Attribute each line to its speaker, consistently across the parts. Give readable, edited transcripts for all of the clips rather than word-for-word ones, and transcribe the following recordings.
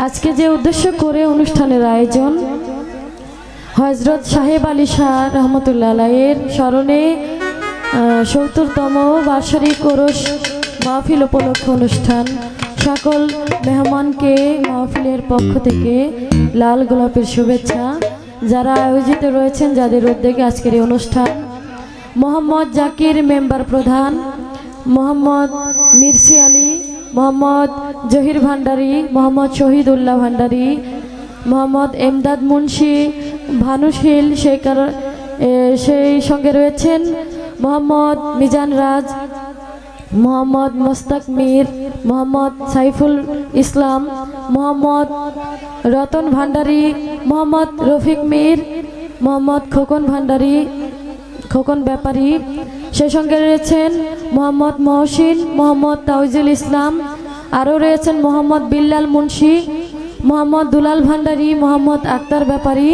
Speaker 1: আজকে যে উদ্দেশ্য করে অনুষ্ঠানের আয়োজন হযরত সাহেব আলী শাহ রহমতুল্লাহ আলাইহির স্মরণে ৭০তম বার্ষিক ওরস মাহফিল উপলক্ষে অনুষ্ঠান। সকল মেহমানকে মাহফিলের পক্ষ থেকে লাল গোলাপের শুভেচ্ছা। যারা আয়োজিত রয়েছেন, যাদের উদ্যোগে আজকের এই অনুষ্ঠান, মোহাম্মদ জাকির মেম্বার প্রধান, মোহাম্মদ মির্সি আলী, মোহাম্মদ জহির ভান্ডারী, মোহাম্মদ শহীদুল্লাহ ভান্ডারী, মোহাম্মদ এমদাদ মুন্সি, ভানুশীল, সেই সঙ্গে রয়েছেন মোহাম্মদ মিজান রাজ, মোহাম্মদ মোস্তাক মির, মোহাম্মদ সাইফুল ইসলাম, মোহাম্মদ রতন ভান্ডারী, মোহাম্মদ রফিক মির, মোহাম্মদ খোকন ব্যাপারী, সেই সঙ্গে রয়েছেন মোহাম্মদ মহসিন, মোহাম্মদ তাওজিল ইসলাম, আরও রয়েছেন মোহাম্মদ বিল্লাল মুন্সি, মোহাম্মদ দুলাল ভান্ডারী, মোহাম্মদ আক্তার ব্যাপারী,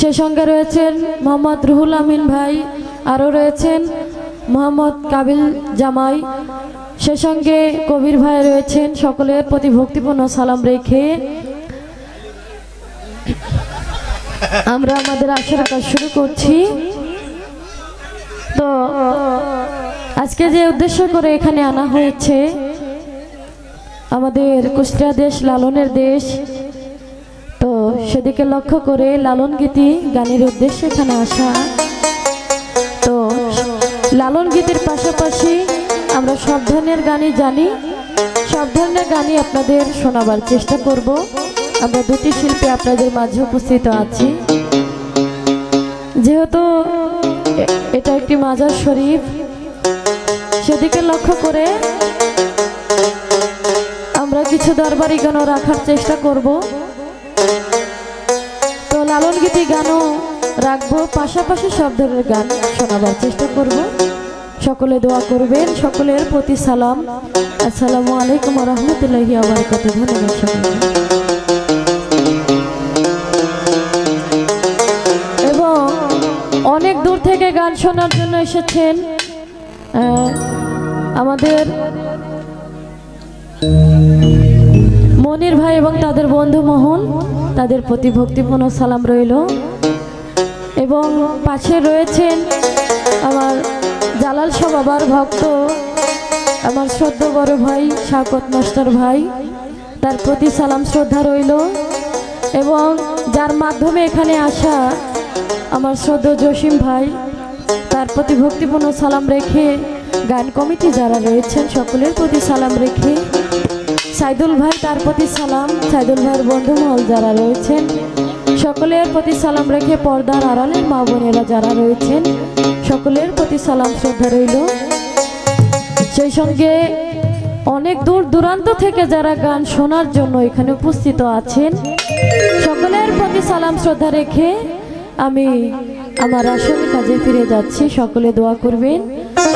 Speaker 1: সেই সঙ্গে রয়েছেন মোহাম্মদ রুহুল আমিন ভাই, আরও রয়েছেন মোহাম্মদ কাবিল জামাই, সে সঙ্গে কবির ভাই রয়েছেন। সকলের প্রতি ভক্তিপূর্ণ সালাম রেখে আমরা আমাদের আশার কাজ শুরু করছি। তো আজকে যে উদ্দেশ্য করে এখানে আনা হয়েছে, আমাদের কুষ্টিয়া দেশ লালনের দেশ, তো সেদিকে লক্ষ্য করে লালন গীতি গানের উদ্দেশ্যে এখানে আসা। তো লালন গীতির পাশাপাশি আমরা সব ধরনের গানই জানি, সব ধরনের গানই আপনাদের শোনাবার চেষ্টা করব। আমরা দুটি শিল্পী আপনাদের মাঝে উপস্থিত আছি। যেহেতু এটা একটি মাজার শরীফ, সেদিকে লক্ষ্য করে আমরা কিছু দরবারি গানও রাখার চেষ্টা করব। তো লালন গীতি গানও রাখবো, পাশাপাশি সব ধরনের গান শোনাবার চেষ্টা করব। সকলে দোয়া করবেন। সকলের প্রতি সালাম। আসসালামু আলাইকুম ওয়া রাহমাতুল্লাহি ওয়া বারাকাতুহু। ধন্যবাদ সকলকে। এবং অনেক দূর থেকে গান শোনার জন্য এসেছেন আমাদের মনির ভাই এবং তাদের বন্ধু মোহন, তাদের প্রতি ভক্তিপূর্ণ সালাম রইল। এবং পাশে রয়েছেন আমার জালাল শাহ বাবার ভক্ত, আমার শ্রদ্ধ বড় ভাই শাকত মাস্টার ভাই, তার প্রতি সালাম শ্রদ্ধা রইল। এবং যার মাধ্যমে এখানে আসা আমার শ্রদ্ধ জসিম ভাই, তার প্রতি ভক্তিপূর্ণ সালাম রেখে গান কমিটি যারা রয়েছেন সকলের প্রতি সালাম রেখে সাইদুল ভাই, তার প্রতি সালাম, সাইদুল ভাইয়ের বন্ধু মহল যারা রয়েছেন সকলের প্রতি সালাম রেখে পর্দার আড়ালের মা বোনেরা যারা রয়েছেন সকলের প্রতি সালাম শ্রদ্ধা রইল। সেই সঙ্গে অনেক দূর দূরান্ত থেকে যারা গান শোনার জন্য এখানে উপস্থিত আছেন সকলের প্রতি সালাম শ্রদ্ধা রেখে আমি আমার আসল কাজে ফিরে যাচ্ছি। সকলে দোয়া করবেন।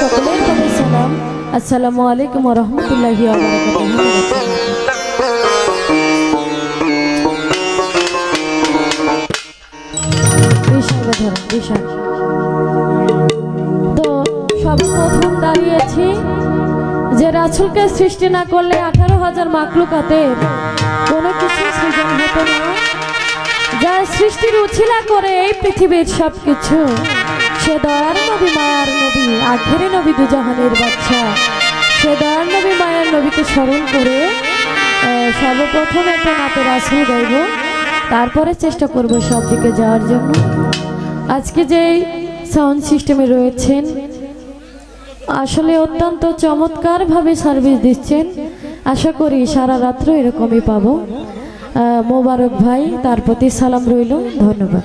Speaker 1: সকলের প্রতি সালাম। আসসালামু আলাইকুম ওয়া রাহমাতুল্লাহি ওয়া বারাকাতুহু। তো সর্বপ্রথম দাঁড়িয়েছি যে রাসূলকে সৃষ্টি না করলে 18,000 মাখলুকাতের কোনো কিছু সৃজন হতো না। যার সৃষ্টির উছিলা করে এই পৃথিবীর সবকিছু, সে দয়ার নবী, মায়ার নবী, আখেরি নবী, দুজাহানের বাদশা, সে দয়ার নবী, মায়ার নবীকে স্মরণ করে সর্বপ্রথম একটা নাতে রাসূল গাইব, তারপরে চেষ্টা করব সব দিকে যাওয়ার জন্য। আজকে যে সাউন্ড সিস্টেমে রয়েছেন আসলে অত্যন্ত চমৎকারভাবে সার্ভিস দিচ্ছেন। আশা করি সারা রাত্র এরকমই পাবো। মোবারক ভাই, তার প্রতি সালাম রইল। ধন্যবাদ।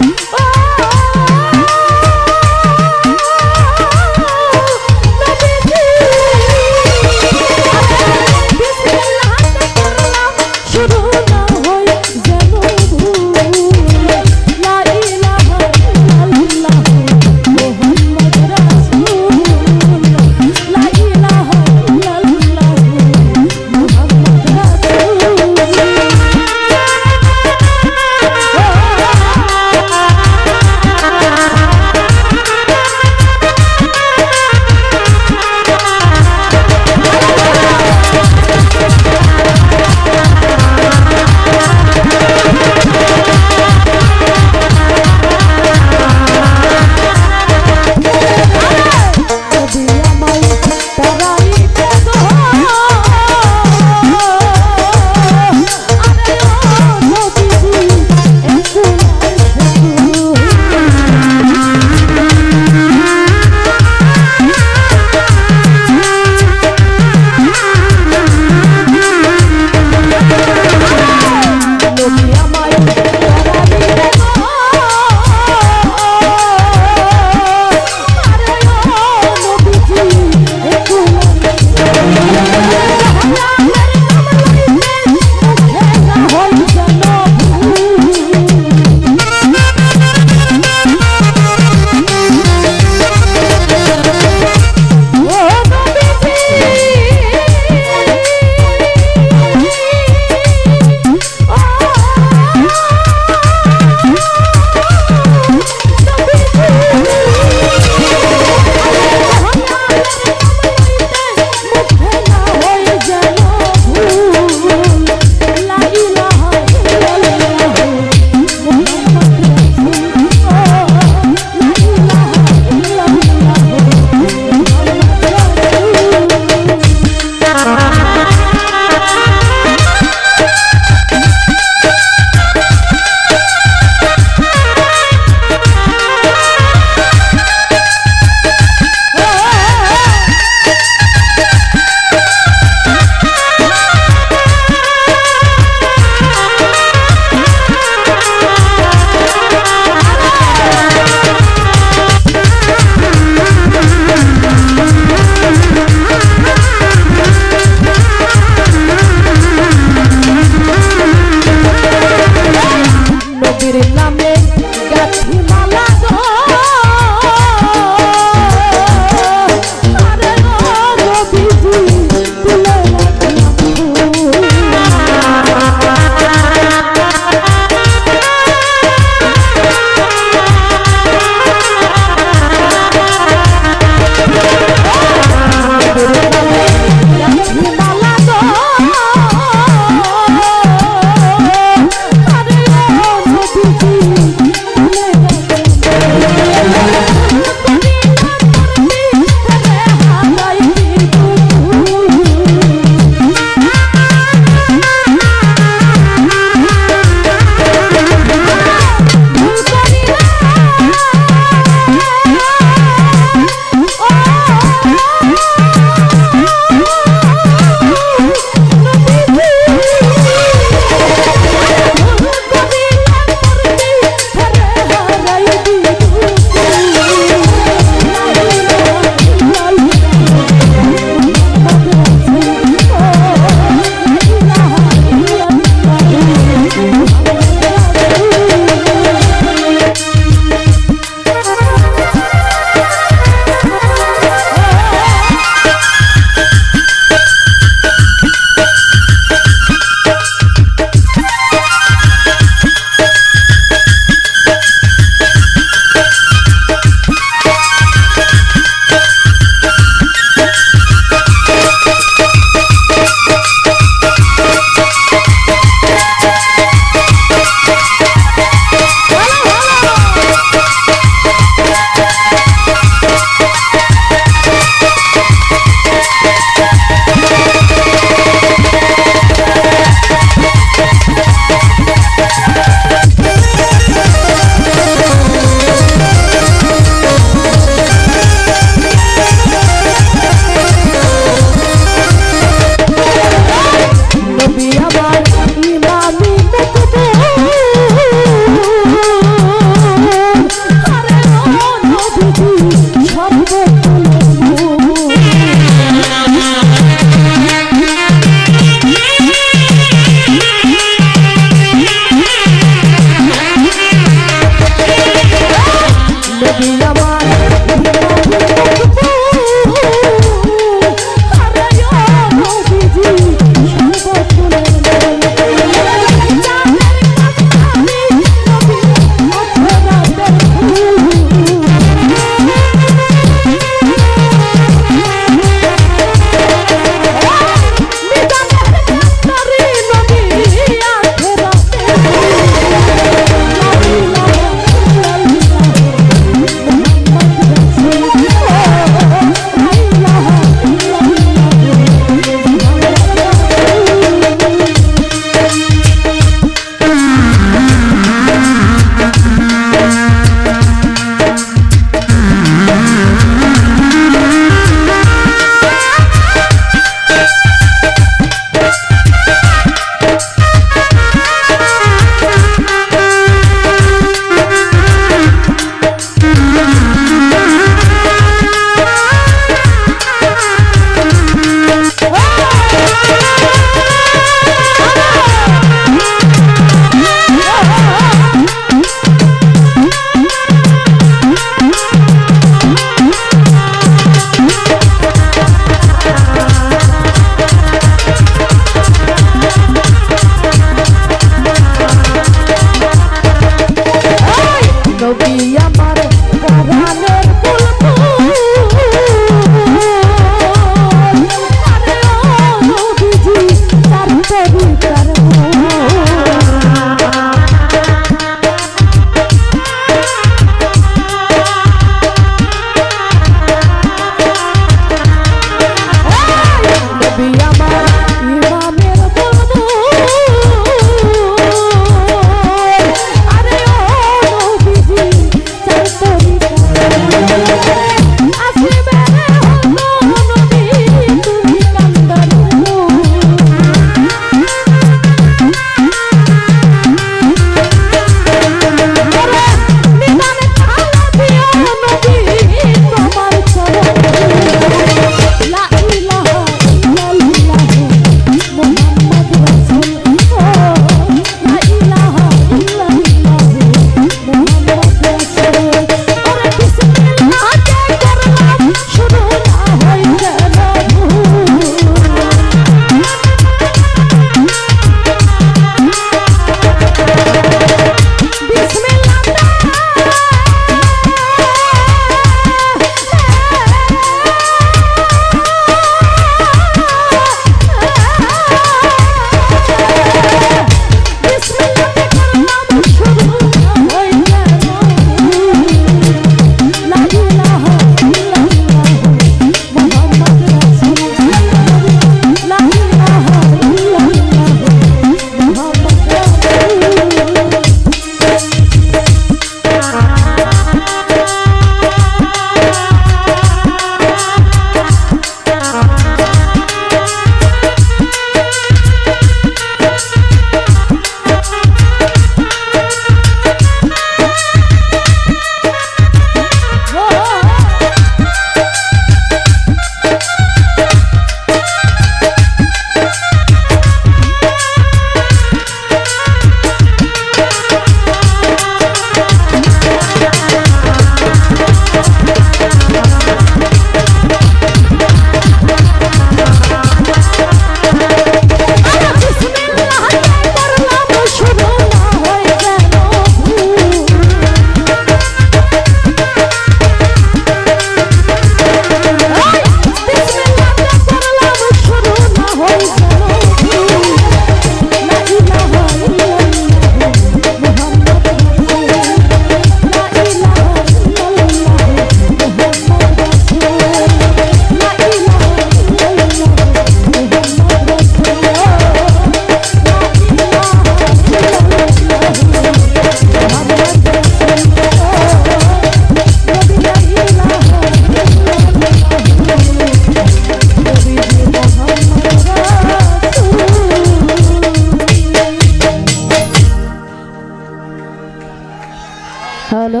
Speaker 1: হ্যালো